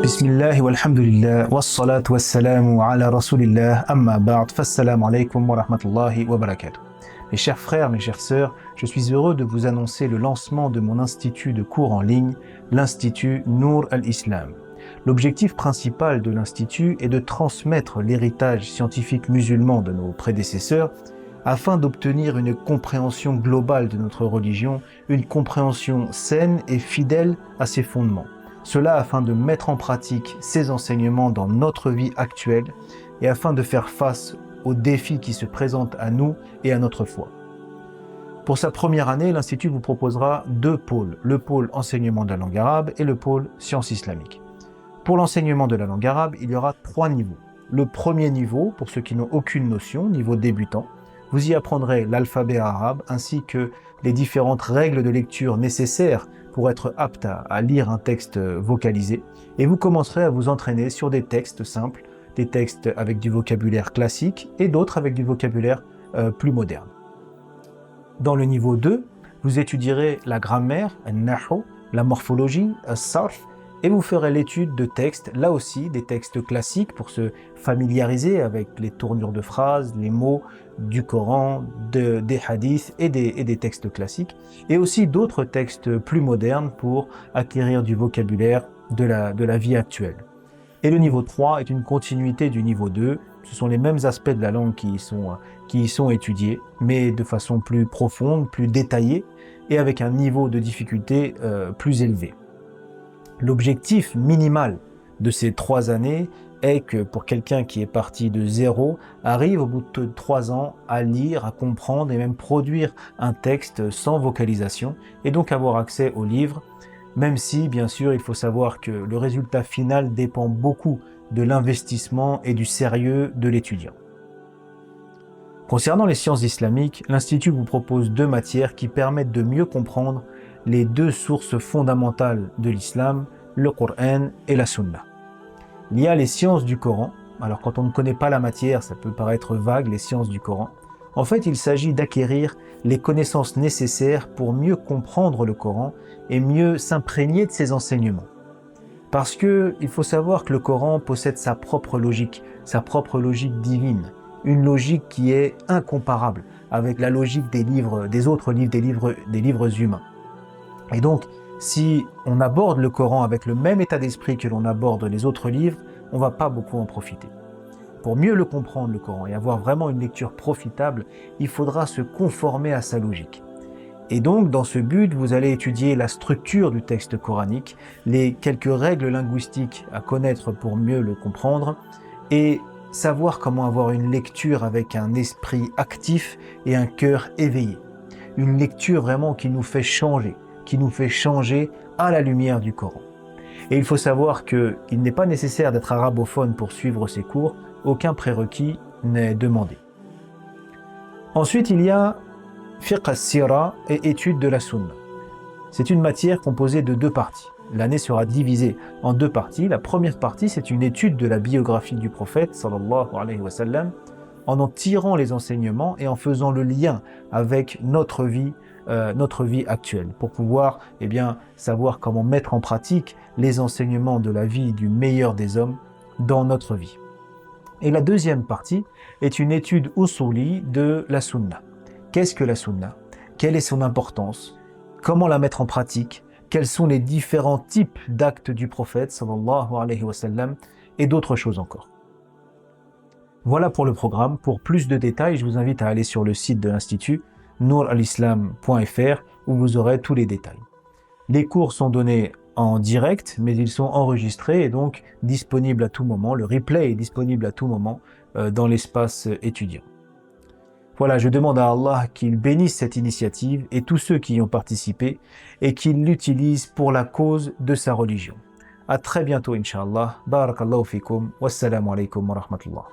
Bismillah walhamdulillah wassalatu wassalamu ala rasulillah amma ba'd fassalamu alaykum wa rahmatullahi wa barakatuh. Mes chers frères, mes chères sœurs, je suis heureux de vous annoncer le lancement de mon institut de cours en ligne, l'Institut Nour al-Islam. L'objectif principal de l'Institut est de transmettre l'héritage scientifique musulman de nos prédécesseurs afin d'obtenir une compréhension globale de notre religion, une compréhension saine et fidèle à ses fondements. Cela afin de mettre en pratique ces enseignements dans notre vie actuelle et afin de faire face aux défis qui se présentent à nous et à notre foi. Pour sa première année, l'Institut vous proposera deux pôles, le pôle enseignement de la langue arabe et le pôle sciences islamiques. Pour l'enseignement de la langue arabe, il y aura 3 niveaux. Le premier niveau, pour ceux qui n'ont aucune notion, niveau débutant, vous y apprendrez l'alphabet arabe ainsi que les différentes règles de lecture nécessaires pour être apte à lire un texte vocalisé, et vous commencerez à vous entraîner sur des textes simples, des textes avec du vocabulaire classique et d'autres avec du vocabulaire plus moderne. Dans le niveau 2, vous étudierez la grammaire, al-nahu, la morphologie, al-sarf, et vous ferez l'étude de textes, là aussi des textes classiques pour se familiariser avec les tournures de phrases, les mots du Coran, des hadiths et des textes classiques, et aussi d'autres textes plus modernes pour acquérir du vocabulaire de la vie actuelle. Et le niveau 3 est une continuité du niveau 2, ce sont les mêmes aspects de la langue qui y sont étudiés, mais de façon plus profonde, plus détaillée, et avec un niveau de difficulté plus élevé. L'objectif minimal de ces 3 années est que pour quelqu'un qui est parti de zéro, arrive au bout de 3 ans à lire, à comprendre et même produire un texte sans vocalisation et donc avoir accès au livre, même si bien sûr il faut savoir que le résultat final dépend beaucoup de l'investissement et du sérieux de l'étudiant. Concernant les sciences islamiques, l'Institut vous propose 2 matières qui permettent de mieux comprendre les 2 sources fondamentales de l'islam, le Coran et la Sunna. Il y a les sciences du Coran. Alors quand on ne connaît pas la matière, ça peut paraître vague, les sciences du Coran. En fait, il s'agit d'acquérir les connaissances nécessaires pour mieux comprendre le Coran et mieux s'imprégner de ses enseignements. Parce que il faut savoir que le Coran possède sa propre logique divine, une logique qui est incomparable avec la logique des autres livres, des livres humains. Et donc, si on aborde le Coran avec le même état d'esprit que l'on aborde les autres livres, on ne va pas beaucoup en profiter. Pour mieux le comprendre, le Coran, et avoir vraiment une lecture profitable, il faudra se conformer à sa logique. Et donc, dans ce but, vous allez étudier la structure du texte coranique, les quelques règles linguistiques à connaître pour mieux le comprendre, et savoir comment avoir une lecture avec un esprit actif et un cœur éveillé. Une lecture vraiment qui nous fait changer à la lumière du Coran. Et il faut savoir qu'il n'est pas nécessaire d'être arabophone pour suivre ces cours, aucun prérequis n'est demandé. Ensuite, il y a fiqh as-sira et étude de la sunna. C'est une matière composée de 2 parties. L'année sera divisée en 2 parties. La première partie, c'est une étude de la biographie du prophète, sallallahu alayhi wa sallam, en tirant les enseignements et en faisant le lien avec notre vie actuelle, pour pouvoir savoir comment mettre en pratique les enseignements de la vie du meilleur des hommes dans notre vie. Et la deuxième partie est une étude usuli de la sunna. Qu'est-ce que la sunna? Quelle est son importance? Comment la mettre en pratique? Quels sont les différents types d'actes du prophète sallallahu alayhi wa sallam et d'autres choses encore. Voilà pour le programme. Pour plus de détails, je vous invite à aller sur le site de l'Institut nouralislam.fr où vous aurez tous les détails. Les cours sont donnés en direct, mais ils sont enregistrés et donc disponibles à tout moment. Le replay est disponible à tout moment dans l'espace étudiant. Voilà, je demande à Allah qu'il bénisse cette initiative et tous ceux qui y ont participé et qu'il l'utilisent pour la cause de sa religion. À très bientôt, Inch'Allah. Barakallahu fikum. Wassalamu alaikum wa rahmatullah.